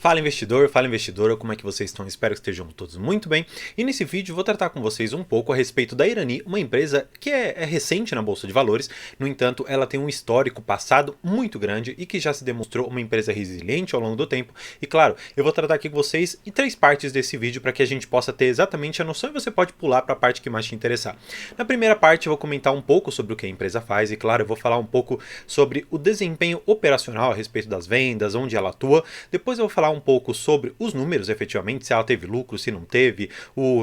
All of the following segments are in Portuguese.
Fala investidor, fala investidora, como é que vocês estão? Espero que estejam todos muito bem. E nesse vídeo vou tratar com vocês um pouco a respeito da Irani, uma empresa que é recente na Bolsa de Valores. No entanto, ela tem um histórico passado muito grande e que já se demonstrou uma empresa resiliente ao longo do tempo. E claro, eu vou tratar aqui com vocês em 3 partes desse vídeo para que a gente possa ter exatamente a noção e você pode pular para a parte que mais te interessar. Na primeira parte eu vou comentar um pouco sobre o que a empresa faz e claro, eu vou falar um pouco sobre o desempenho operacional a respeito das vendas, onde ela atua. Depois eu vou falar um pouco sobre os números efetivamente, se ela teve lucro, se não teve,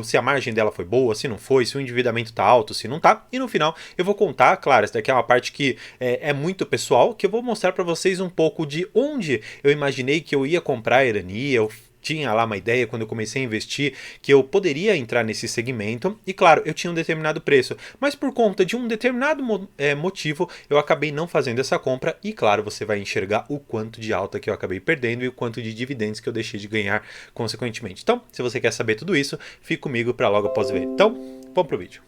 se a margem dela foi boa, se não foi, se o endividamento está alto, se não está. E no final eu vou contar, claro, essa daqui é uma parte que é muito pessoal, que eu vou mostrar para vocês um pouco de onde eu imaginei que eu ia comprar a Irani. Eu tinha lá uma ideia quando eu comecei a investir que eu poderia entrar nesse segmento e claro, eu tinha um determinado preço, mas por conta de um determinado motivo eu acabei não fazendo essa compra e claro, você vai enxergar o quanto de alta que eu acabei perdendo e o quanto de dividendos que eu deixei de ganhar consequentemente. Então, se você quer saber tudo isso, fique comigo para logo após ver. Então, vamos pro vídeo.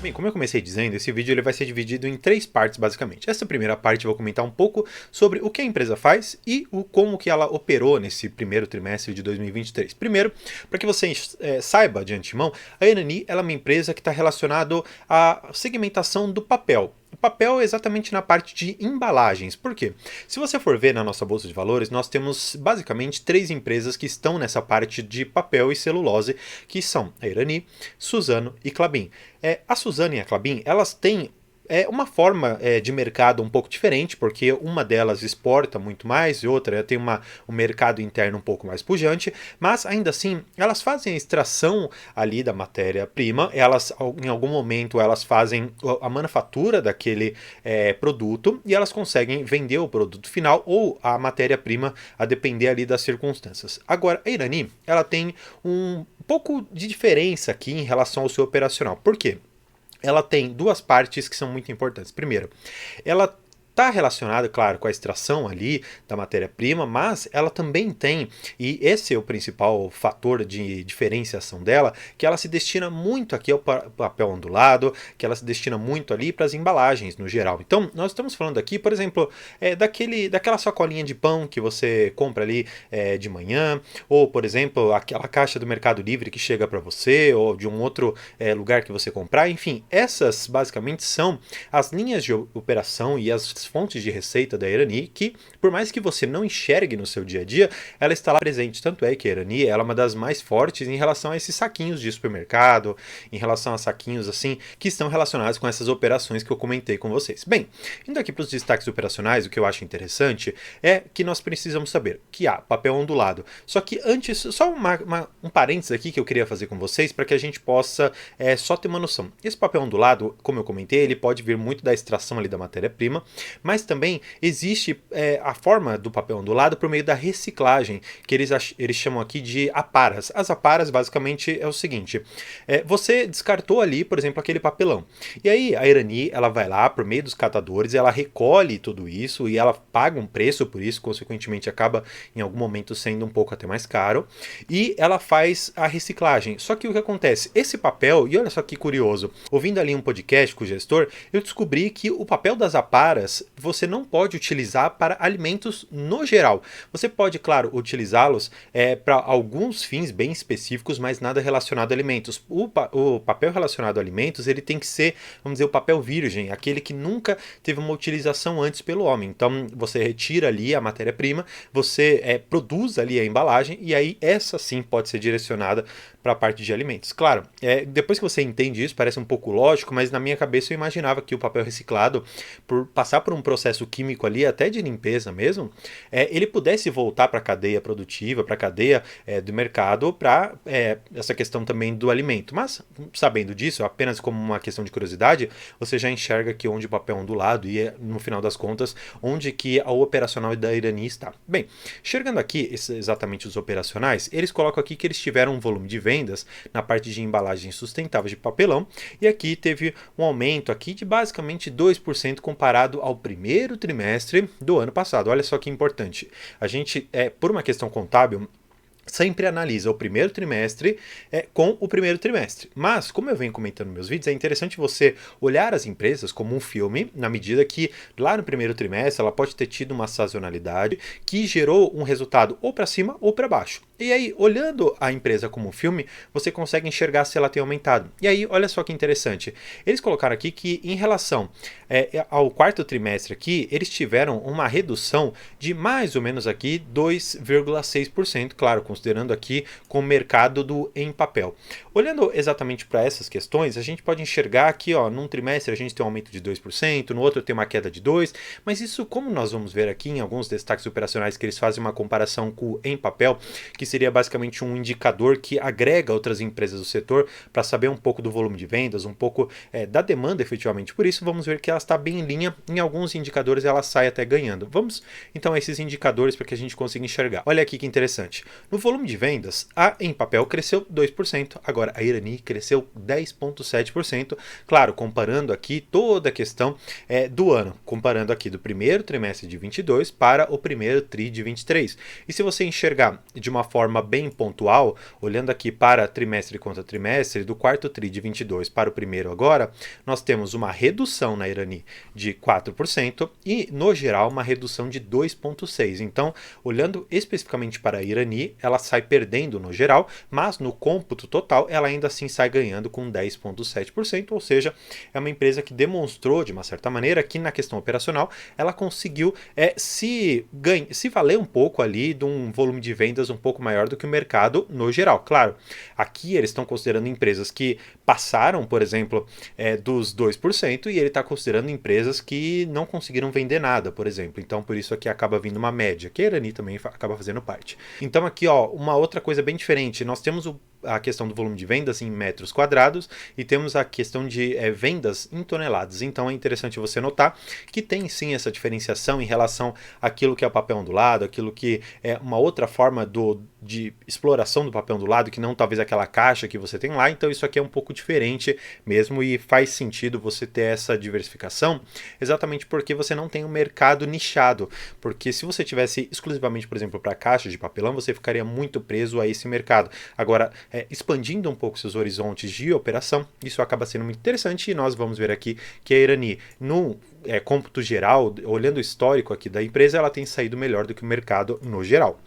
Bem, como eu comecei dizendo, esse vídeo ele vai ser dividido em 3 partes basicamente. Essa primeira parte eu vou comentar um pouco sobre o que a empresa faz e como que ela operou nesse primeiro trimestre de 2023. Primeiro, para que você saiba de antemão, a Irani ela é uma empresa que está relacionada à segmentação do papel. O papel é exatamente na parte de embalagens. Por quê? Se você for ver na nossa bolsa de valores, nós temos basicamente 3 empresas que estão nessa parte de papel e celulose, que são a Irani, Suzano e Klabin. A Suzano e a Klabin, elas têm uma forma de mercado um pouco diferente, porque uma delas exporta muito mais e outra tem um mercado interno um pouco mais pujante, mas ainda assim elas fazem a extração ali da matéria-prima, elas em algum momento elas fazem a manufatura daquele produto e elas conseguem vender o produto final ou a matéria-prima a depender ali das circunstâncias. Agora a Irani, ela tem um pouco de diferença aqui em relação ao seu operacional. Por quê? Ela tem 2 partes que são muito importantes. Primeiro, ela está relacionada, claro, com a extração ali da matéria-prima, mas ela também tem, e esse é o principal fator de diferenciação dela, que ela se destina muito aqui ao papel ondulado, que ela se destina muito ali para as embalagens no geral. Então, nós estamos falando aqui, por exemplo, daquela sacolinha de pão que você compra ali de manhã, ou, por exemplo, aquela caixa do Mercado Livre que chega para você, ou de um outro lugar que você comprar. Enfim, essas basicamente são as linhas de operação e as fontes de receita da Irani, que por mais que você não enxergue no seu dia a dia, ela está lá presente. Tanto é que a Irani ela é uma das mais fortes em relação a esses saquinhos de supermercado, em relação a saquinhos assim, que estão relacionados com essas operações que eu comentei com vocês. Bem, indo aqui para os destaques operacionais, o que eu acho interessante é que nós precisamos saber que há papel ondulado. Só que antes, só um parênteses aqui que eu queria fazer com vocês para que a gente possa só ter uma noção. Esse papel ondulado, como eu comentei, ele pode vir muito da extração ali da matéria-prima, mas também existe a forma do papel ondulado por meio da reciclagem, que eles chamam aqui de aparas. As aparas basicamente é o seguinte, você descartou ali, por exemplo, aquele papelão, e aí a Irani ela vai lá por meio dos catadores, ela recolhe tudo isso e ela paga um preço por isso, consequentemente acaba em algum momento sendo um pouco até mais caro, e ela faz a reciclagem. Só que o que acontece? Esse papel, e olha só que curioso, ouvindo ali um podcast com o gestor, eu descobri que o papel das aparas você não pode utilizar para alimentos no geral. Você pode, claro, utilizá-los para alguns fins bem específicos, mas nada relacionado a alimentos. O papel relacionado a alimentos, ele tem que ser, vamos dizer, o papel virgem, aquele que nunca teve uma utilização antes pelo homem. Então, você retira ali a matéria-prima, você produz ali a embalagem e aí essa sim pode ser direcionada para a parte de alimentos. Claro, depois que você entende isso, parece um pouco lógico, mas na minha cabeça eu imaginava que o papel reciclado, por passar por um processo químico ali, até de limpeza mesmo, ele pudesse voltar para a cadeia produtiva, para a cadeia do mercado, para essa questão também do alimento. Mas, sabendo disso, apenas como uma questão de curiosidade, você já enxerga que onde o papel é ondulado e, no final das contas, onde que a operacional da Irani está. Bem, enxergando aqui exatamente os operacionais, eles colocam aqui que eles tiveram um volume de vendas na parte de embalagens sustentáveis de papelão, e aqui teve um aumento aqui de basicamente 2% comparado ao primeiro trimestre do ano passado. Olha só que importante. A gente, por uma questão contábil, sempre analisa o primeiro trimestre com o primeiro trimestre. Mas, como eu venho comentando nos meus vídeos, é interessante você olhar as empresas como um filme, na medida que lá no primeiro trimestre ela pode ter tido uma sazonalidade que gerou um resultado ou para cima ou para baixo. E aí, olhando a empresa como um filme, você consegue enxergar se ela tem aumentado. E aí, olha só que interessante. Eles colocaram aqui que em relação ao quarto trimestre aqui, eles tiveram uma redução de mais ou menos aqui 2,6%, claro, considerando aqui com o mercado em papel. Olhando exatamente para essas questões, a gente pode enxergar que num trimestre a gente tem um aumento de 2%, no outro tem uma queda de 2%, mas isso, como nós vamos ver aqui em alguns destaques operacionais que eles fazem uma comparação com o em papel, que seria basicamente um indicador que agrega outras empresas do setor para saber um pouco do volume de vendas, um pouco da demanda efetivamente. Por isso, vamos ver que ela está bem em linha, em alguns indicadores ela sai até ganhando. Vamos então a esses indicadores para que a gente consiga enxergar. Olha aqui que interessante. No volume de vendas, a em papel cresceu 2%, agora a Irani cresceu 10,7%, claro, comparando aqui toda a questão do ano, comparando aqui do primeiro trimestre de 22 para o primeiro tri de 23. E se você enxergar de uma forma bem pontual, olhando aqui para trimestre contra trimestre, do quarto tri de 22 para o primeiro agora, nós temos uma redução na Irani de 4% e, no geral, uma redução de 2,6%. Então, olhando especificamente para a Irani, ela sai perdendo no geral, mas no cômputo total, ela ainda assim sai ganhando com 10,7%, ou seja, é uma empresa que demonstrou, de uma certa maneira, que na questão operacional, ela conseguiu se valer um pouco ali de um volume de vendas um pouco maior do que o mercado no geral. Claro, aqui eles estão considerando empresas que passaram, por exemplo, dos 2% e ele está considerando empresas que não conseguiram vender nada, por exemplo. Então, por isso aqui acaba vindo uma média, que a Irani também acaba fazendo parte. Então aqui, uma outra coisa bem diferente, nós temos a questão do volume de vendas em metros quadrados e temos a questão de vendas em toneladas. Então é interessante você notar que tem sim essa diferenciação em relação àquilo que é o papel ondulado, aquilo que é uma outra forma de exploração do papel ondulado, que não talvez aquela caixa que você tem lá. Então isso aqui é um pouco diferente mesmo e faz sentido você ter essa diversificação, exatamente porque você não tem um mercado nichado, porque se você tivesse exclusivamente, por exemplo, para caixas de papelão, você ficaria muito preso a esse mercado. Agora, expandindo um pouco seus horizontes de operação, isso acaba sendo muito interessante e nós vamos ver aqui que a Irani, no cômputo geral, olhando o histórico aqui da empresa, ela tem saído melhor do que o mercado no geral.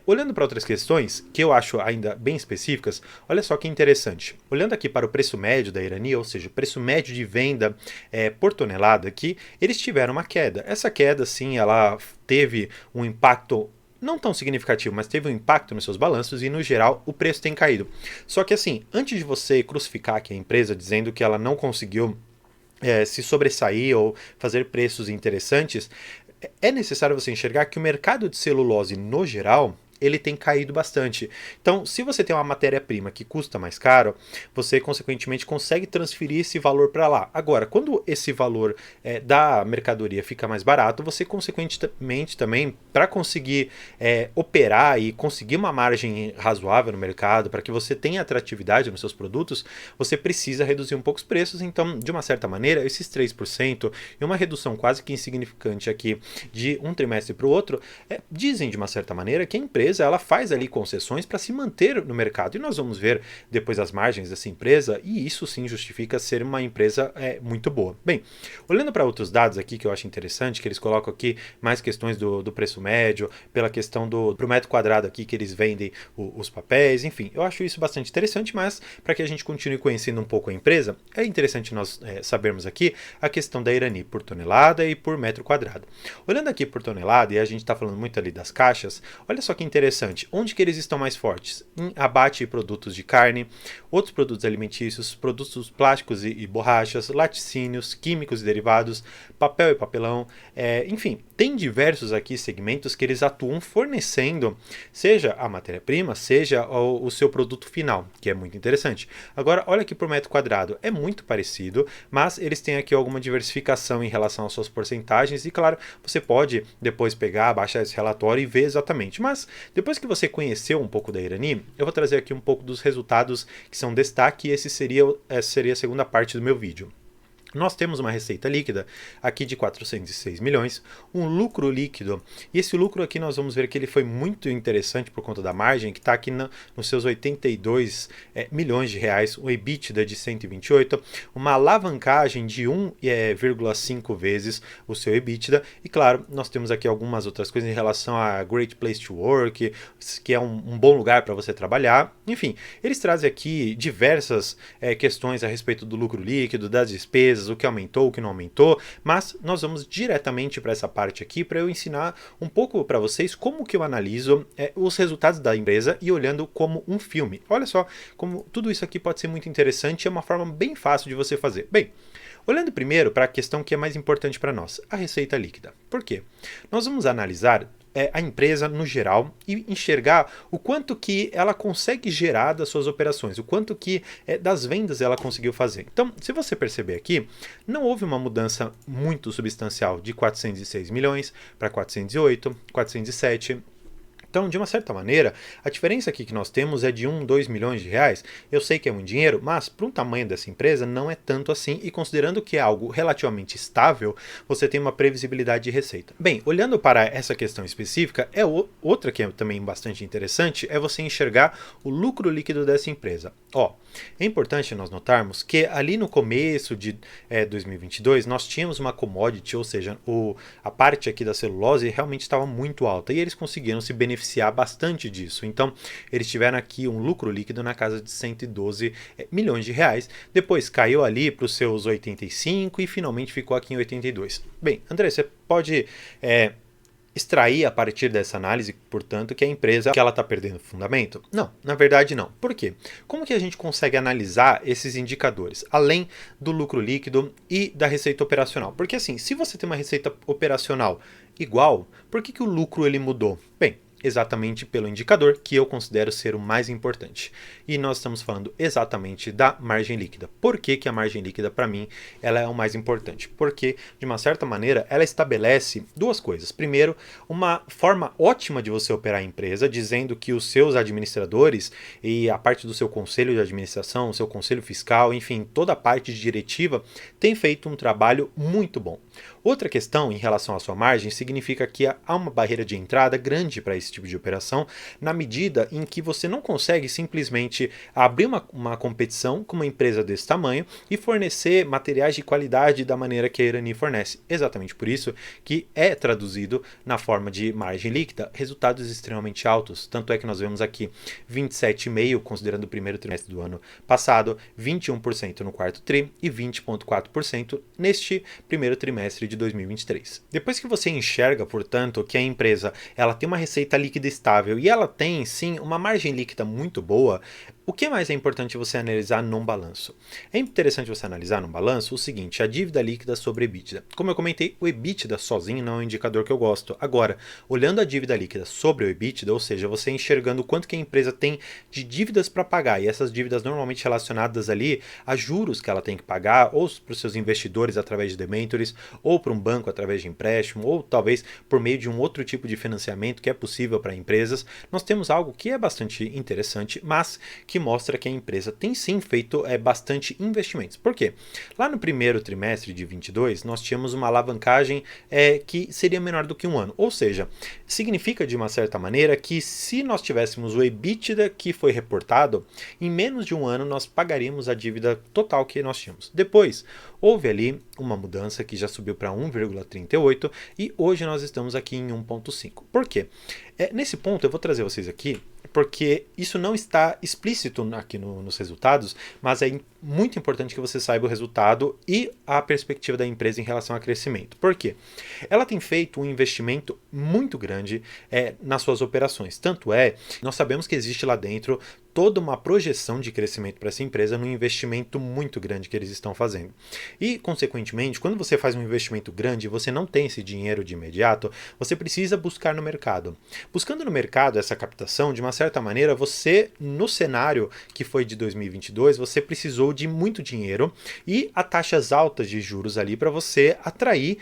Olhando para outras questões, que eu acho ainda bem específicas, olha só que interessante. Olhando aqui para o preço médio da Irani, ou seja, o preço médio de venda por tonelada aqui, eles tiveram uma queda. Essa queda, sim, ela teve um impacto não tão significativo, mas teve um impacto nos seus balanços e, no geral, o preço tem caído. Só que, assim, antes de você crucificar aqui a empresa dizendo que ela não conseguiu se sobressair ou fazer preços interessantes, é necessário você enxergar que o mercado de celulose, no geral, ele tem caído bastante. Então, se você tem uma matéria-prima que custa mais caro, você, consequentemente, consegue transferir esse valor para lá. Agora, quando esse valor da mercadoria fica mais barato, você, consequentemente, também, para conseguir operar e conseguir uma margem razoável no mercado, para que você tenha atratividade nos seus produtos, você precisa reduzir um pouco os preços. Então, de uma certa maneira, esses 3% e uma redução quase que insignificante aqui de um trimestre para o outro, dizem, de uma certa maneira, que a empresa ela faz ali concessões para se manter no mercado. E nós vamos ver depois as margens dessa empresa, e isso sim justifica ser uma empresa muito boa. Bem, olhando para outros dados aqui que eu acho interessante, que eles colocam aqui mais questões do preço médio, pela questão pro metro quadrado aqui que eles vendem os papéis, enfim, eu acho isso bastante interessante, mas para que a gente continue conhecendo um pouco a empresa, é interessante nós sabermos aqui a questão da Irani por tonelada e por metro quadrado. Olhando aqui por tonelada, e a gente está falando muito ali das caixas, olha só que interessante, onde que eles estão mais fortes? Em abate de produtos de carne, outros produtos alimentícios, produtos plásticos e borrachas, laticínios, químicos e derivados, papel e papelão, enfim, tem diversos aqui segmentos que eles atuam fornecendo, seja a matéria-prima, seja o seu produto final, que é muito interessante. Agora, olha aqui por metro quadrado, é muito parecido, mas eles têm aqui alguma diversificação em relação às suas porcentagens e, claro, você pode depois pegar, baixar esse relatório e ver exatamente, mas depois que você conheceu um pouco da Irani, eu vou trazer aqui um pouco dos resultados que são destaque e essa seria a segunda parte do meu vídeo. Nós temos uma receita líquida aqui de 406 milhões, um lucro líquido, e esse lucro aqui nós vamos ver que ele foi muito interessante por conta da margem, que está aqui nos seus 82 milhões de reais, o EBITDA de 128, uma alavancagem de 1,5 vezes o seu EBITDA, e claro, nós temos aqui algumas outras coisas em relação a Great Place to Work, que é um bom lugar para você trabalhar, enfim, eles trazem aqui diversas questões a respeito do lucro líquido, das despesas, o que aumentou, o que não aumentou, mas nós vamos diretamente para essa parte aqui para eu ensinar um pouco para vocês como que eu analiso os resultados da empresa e olhando como um filme. Olha só como tudo isso aqui pode ser muito interessante e é uma forma bem fácil de você fazer. Bem, olhando primeiro para a questão que é mais importante para nós, a receita líquida. Por quê? Nós vamos analisar a empresa no geral e enxergar o quanto que ela consegue gerar das suas operações, o quanto que das vendas ela conseguiu fazer. Então, se você perceber aqui, não houve uma mudança muito substancial de 406 milhões para 408, 407. Então, de uma certa maneira, a diferença aqui que nós temos é de 2 milhões de reais. Eu sei que é muito dinheiro, mas para o tamanho dessa empresa não é tanto assim, e considerando que é algo relativamente estável, você tem uma previsibilidade de receita. Bem, olhando para essa questão específica, outra que é também bastante interessante, é você enxergar o lucro líquido dessa empresa. É importante nós notarmos que ali no começo de 2022, nós tínhamos uma commodity, ou seja, a parte aqui da celulose realmente estava muito alta, e eles conseguiram se beneficiar bastante disso. Então, eles tiveram aqui um lucro líquido na casa de 112 milhões de reais. Depois caiu ali para os seus 85 e finalmente ficou aqui em 82. Bem, André, você pode extrair a partir dessa análise, portanto, que a empresa que ela está perdendo fundamento? Não, na verdade não. Por quê? Como que a gente consegue analisar esses indicadores, além do lucro líquido e da receita operacional? Porque assim, se você tem uma receita operacional igual, por que o lucro ele mudou? Bem, exatamente pelo indicador que eu considero ser o mais importante. E nós estamos falando exatamente da margem líquida. Por que a margem líquida, para mim, ela é o mais importante? Porque, de uma certa maneira, ela estabelece duas coisas. Primeiro, uma forma ótima de você operar a empresa, dizendo que os seus administradores e a parte do seu conselho de administração, o seu conselho fiscal, enfim, toda a parte diretiva, tem feito um trabalho muito bom. Outra questão em relação à sua margem significa que há uma barreira de entrada grande para esse tipo de operação, na medida em que você não consegue simplesmente abrir uma competição com uma empresa desse tamanho e fornecer materiais de qualidade da maneira que a Irani fornece. Exatamente por isso que é traduzido na forma de margem líquida resultados extremamente altos. Tanto é que nós vemos aqui 27,5% considerando o primeiro trimestre do ano passado, 21% no quarto tri e 20,4% neste primeiro trimestre de 2023. Depois que você enxerga, portanto, que a empresa ela tem uma receita líquida estável e ela tem, sim, uma margem líquida muito boa, o que mais é importante você analisar num balanço? É interessante você analisar num balanço o seguinte, a dívida líquida sobre EBITDA. Como eu comentei, o EBITDA sozinho não é um indicador que eu gosto. Agora, olhando a dívida líquida sobre o EBITDA, ou seja, você enxergando o quanto que a empresa tem de dívidas para pagar, e essas dívidas normalmente relacionadas ali a juros que ela tem que pagar, ou para os seus investidores através de debentures, ou para um banco através de empréstimo, ou talvez por meio de um outro tipo de financiamento que é possível para empresas, nós temos algo que é bastante interessante, mas que mostra que a empresa tem sim feito bastante investimentos. Por quê? Lá no primeiro trimestre de 22, nós tínhamos uma alavancagem que seria menor do que um ano. Ou seja, significa de uma certa maneira que se nós tivéssemos o EBITDA que foi reportado, em menos de um ano nós pagaríamos a dívida total que nós tínhamos. Depois, houve ali uma mudança que já subiu para 1,38 e hoje nós estamos aqui em 1,5. Por quê? Nesse ponto eu vou trazer vocês aqui porque isso não está explícito aqui nos resultados, mas é muito importante que você saiba o resultado e a perspectiva da empresa em relação a crescimento. Por quê? Ela tem feito um investimento muito grande nas suas operações. Tanto nós sabemos que existe lá dentro toda uma projeção de crescimento para essa empresa no investimento muito grande que eles estão fazendo. E, consequentemente, quando você faz um investimento grande e você não tem esse dinheiro de imediato, você precisa buscar no mercado. Buscando no mercado essa captação, de uma certa maneira, você, no cenário que foi de 2022, você precisou precisou de muito dinheiro e a taxas altas de juros ali para você atrair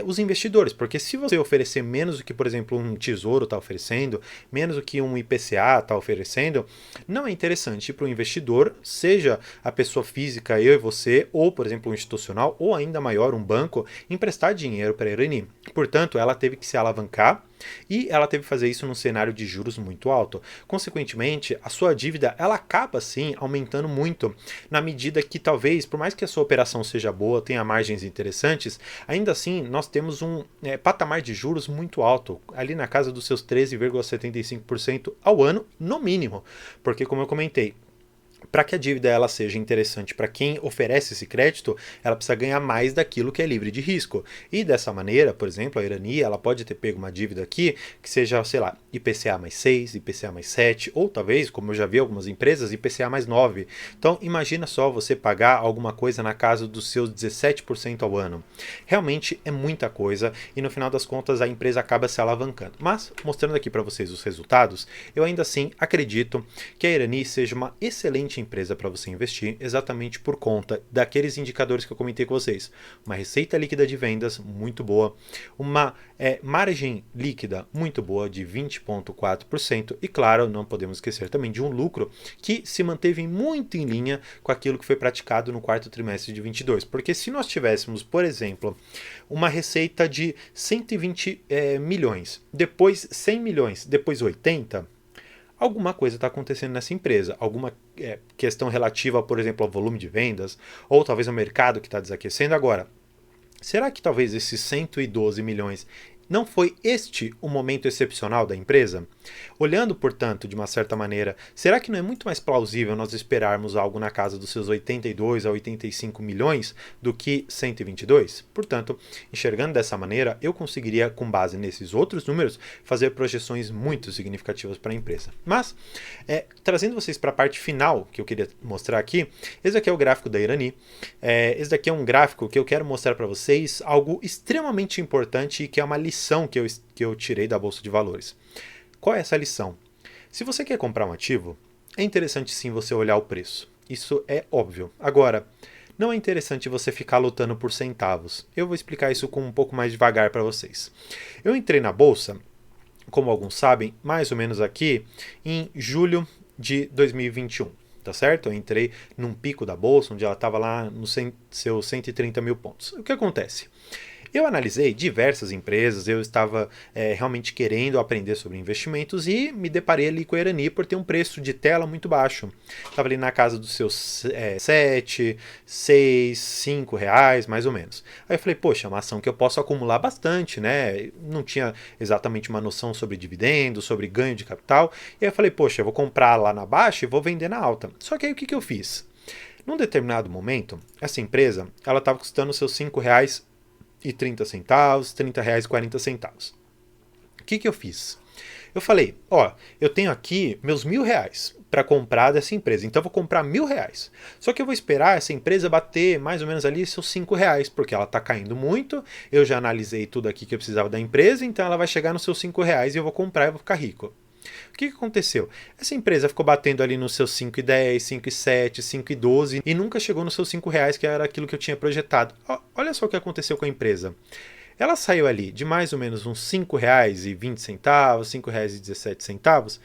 os investidores, porque se você oferecer menos do que, por exemplo, um tesouro está oferecendo, menos do que um IPCA está oferecendo, não é interessante para o investidor, seja a pessoa física, eu e você, ou, por exemplo, um institucional, ou ainda maior, um banco, emprestar dinheiro para a Irani. Portanto, ela teve que se alavancar e ela teve que fazer isso num cenário de juros muito alto. Consequentemente, a sua dívida ela acaba sim aumentando muito, na medida que talvez, por mais que a sua operação seja boa, tenha margens interessantes, ainda assim nós temos um patamar de juros muito alto, ali na casa dos seus 13,75% ao ano, no mínimo. Porque, como eu comentei, para que a dívida ela seja interessante para quem oferece esse crédito, ela precisa ganhar mais daquilo que é livre de risco. E dessa maneira, por exemplo, a Irani ela pode ter pego uma dívida aqui que seja, sei lá, IPCA mais 6, IPCA mais 7, ou talvez, como eu já vi algumas empresas, IPCA mais 9. Então, imagina só você pagar alguma coisa na casa dos seus 17% ao ano. Realmente é muita coisa e no final das contas a empresa acaba se alavancando. Mas, mostrando aqui para vocês os resultados, eu ainda assim acredito que a Irani seja uma excelente empresa para você investir, exatamente por conta daqueles indicadores que eu comentei com vocês. Uma receita líquida de vendas muito boa, uma margem líquida muito boa de 20,4% e, claro, não podemos esquecer também de um lucro que se manteve muito em linha com aquilo que foi praticado no quarto trimestre de 22. Porque se nós tivéssemos, por exemplo, uma receita de 120 milhões, depois 100 milhões, depois 80, alguma coisa está acontecendo nessa empresa, alguma questão relativa, por exemplo, ao volume de vendas, ou talvez ao mercado que está desaquecendo. Agora, será que talvez esses 112 milhões não foi este o momento excepcional da empresa? Olhando, portanto, de uma certa maneira, será que não é muito mais plausível nós esperarmos algo na casa dos seus 82 a 85 milhões do que 122? Portanto, enxergando dessa maneira, eu conseguiria, com base nesses outros números, fazer projeções muito significativas para a empresa. Mas, trazendo vocês para a parte final que eu queria mostrar aqui, esse aqui é o gráfico da Irani. Esse daqui é um gráfico que eu quero mostrar para vocês algo extremamente importante e que é uma lição que eu tirei da Bolsa de Valores. Qual é essa lição? Se você quer comprar um ativo, é interessante sim você olhar o preço. Isso é óbvio. Agora, não é interessante você ficar lutando por centavos. Eu vou explicar isso com um pouco mais devagar para vocês. Eu entrei na Bolsa, como alguns sabem, mais ou menos aqui em julho de 2021. Tá certo? Eu entrei num pico da Bolsa, onde ela estava lá nos seus 130 mil pontos. O que acontece? Eu analisei diversas empresas, eu estava realmente querendo aprender sobre investimentos e me deparei ali com a Irani por ter um preço de tela muito baixo. Estava ali na casa dos seus 7, 6, 5 reais, mais ou menos. Aí eu falei, poxa, é uma ação que eu posso acumular bastante, né? Não tinha exatamente uma noção sobre dividendos, sobre ganho de capital. E aí eu falei, poxa, eu vou comprar lá na baixa e vou vender na alta. Só que aí o que eu fiz? Num determinado momento, essa empresa ela estava custando seus 5 reais e 30 centavos, 30 reais e 40 centavos. O que eu fiz? Eu falei, eu tenho aqui meus R$1.000 para comprar dessa empresa, então eu vou comprar R$1.000. Só que eu vou esperar essa empresa bater mais ou menos ali seus R$5, porque ela está caindo muito, eu já analisei tudo aqui que eu precisava da empresa, então ela vai chegar nos seus R$5 e eu vou comprar e vou ficar rico. O que aconteceu? Essa empresa ficou batendo ali nos seus 5,10, 5,7, 5,12 e nunca chegou nos seus R$5, que era aquilo que eu tinha projetado. Olha só o que aconteceu com a empresa. Ela saiu ali de mais ou menos uns R$5,20, R$5,17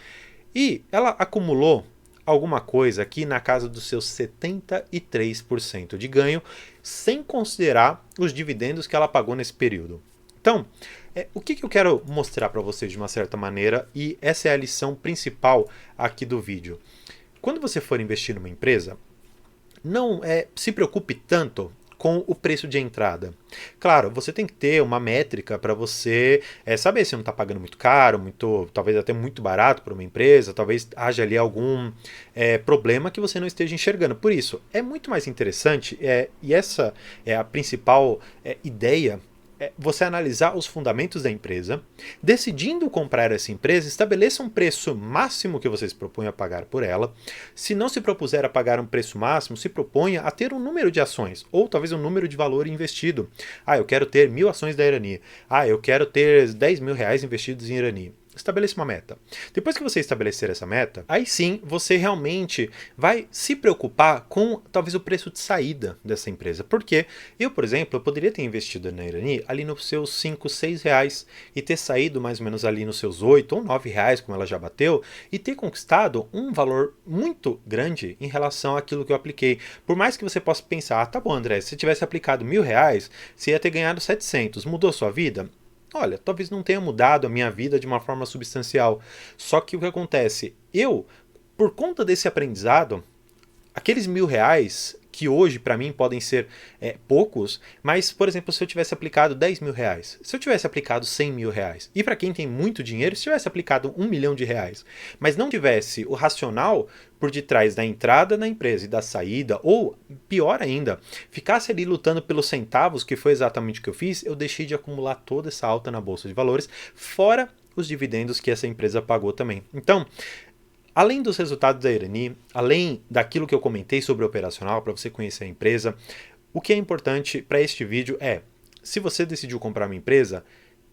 e ela acumulou alguma coisa aqui na casa dos seus 73% de ganho, sem considerar os dividendos que ela pagou nesse período. Então, o que eu quero mostrar para vocês de uma certa maneira, e essa é a lição principal aqui do vídeo. Quando você for investir numa empresa, não se preocupe tanto com o preço de entrada. Claro, você tem que ter uma métrica para você saber se não está pagando muito caro, talvez até muito barato para uma empresa, talvez haja ali algum problema que você não esteja enxergando. Por isso, é muito mais interessante, e essa é a principal ideia, você analisar os fundamentos da empresa, decidindo comprar essa empresa, estabeleça um preço máximo que você se propõe a pagar por ela. Se não se propuser a pagar um preço máximo, se proponha a ter um número de ações, ou talvez um número de valor investido. Eu quero ter 1.000 ações da Irani. Eu quero ter R$10.000 investidos em Irani. estabeleça uma meta. Depois que você estabelecer essa meta, aí sim você realmente vai se preocupar com talvez o preço de saída dessa empresa. Porque eu, por exemplo, eu poderia ter investido na Irani ali nos seus 5, 6 reais e ter saído mais ou menos ali nos seus 8 ou 9 reais, como ela já bateu, e ter conquistado um valor muito grande em relação àquilo que eu apliquei. Por mais que você possa pensar, ah, tá bom, André, se você tivesse aplicado R$ 1.000, você ia ter ganhado 700. Mudou sua vida? Olha, talvez não tenha mudado a minha vida de uma forma substancial. Só que o que acontece? Eu, por conta desse aprendizado, aqueles R$ 1.000 que hoje para mim podem ser poucos, mas, por exemplo, se eu tivesse aplicado R$ 10.000, se eu tivesse aplicado R$ 100.000, e para quem tem muito dinheiro, se tivesse aplicado R$ 1 milhão, mas não tivesse o racional por detrás da entrada na empresa e da saída, ou pior ainda, ficasse ali lutando pelos centavos, que foi exatamente o que eu fiz, eu deixei de acumular toda essa alta na bolsa de valores, fora os dividendos que essa empresa pagou também. Então, além dos resultados da Irani, além daquilo que eu comentei sobre o operacional, para você conhecer a empresa, o que é importante para este vídeo é, se você decidiu comprar uma empresa,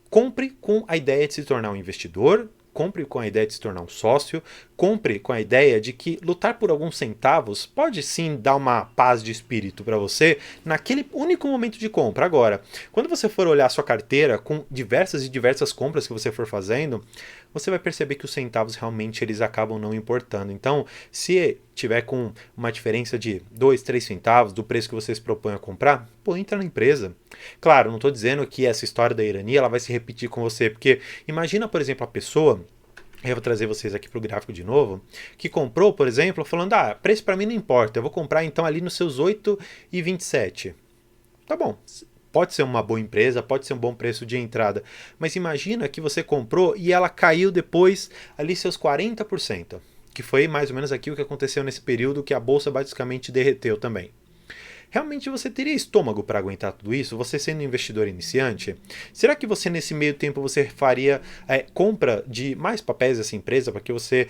compre com a ideia de se tornar um investidor, compre com a ideia de se tornar um sócio, compre com a ideia de que lutar por alguns centavos pode sim dar uma paz de espírito para você naquele único momento de compra. Agora, quando você for olhar sua carteira com diversas e diversas compras que você for fazendo, você vai perceber que os centavos realmente eles acabam não importando. Então, se tiver com uma diferença de 2, 3 centavos do preço que você se propõe a comprar, pô, entra na empresa. Claro, não estou dizendo que essa história da Irani ela vai se repetir com você, porque imagina, por exemplo, a pessoa, eu vou trazer vocês aqui para o gráfico de novo, que comprou, por exemplo, falando, preço para mim não importa, eu vou comprar então ali nos seus 8,27. Tá bom, pode ser uma boa empresa, pode ser um bom preço de entrada, mas imagina que você comprou e ela caiu depois ali seus 40%, que foi mais ou menos aqui o que aconteceu nesse período que a bolsa basicamente derreteu também. Realmente você teria estômago para aguentar tudo isso? Você sendo um investidor iniciante? Será que você nesse meio tempo você faria compra de mais papéis dessa empresa para que você,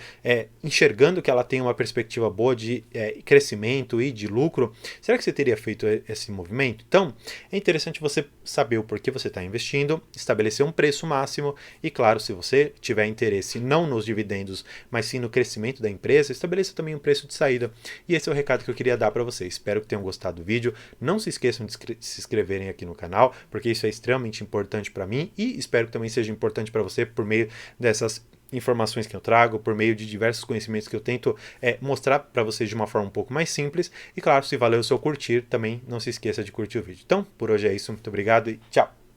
enxergando que ela tem uma perspectiva boa de crescimento e de lucro, será que você teria feito esse movimento? Então, é interessante você saber o porquê você está investindo, estabelecer um preço máximo e, claro, se você tiver interesse não nos dividendos, mas sim no crescimento da empresa, estabeleça também um preço de saída. E esse é o recado que eu queria dar para vocês. Espero que tenham gostado do vídeo. Não se esqueçam de se inscreverem aqui no canal, porque isso é extremamente importante para mim e espero que também seja importante para você por meio dessas informações que eu trago, por meio de diversos conhecimentos que eu tento mostrar para vocês de uma forma um pouco mais simples. E claro, se valeu o seu curtir, também não se esqueça de curtir o vídeo. Então, por hoje é isso. Muito obrigado e tchau!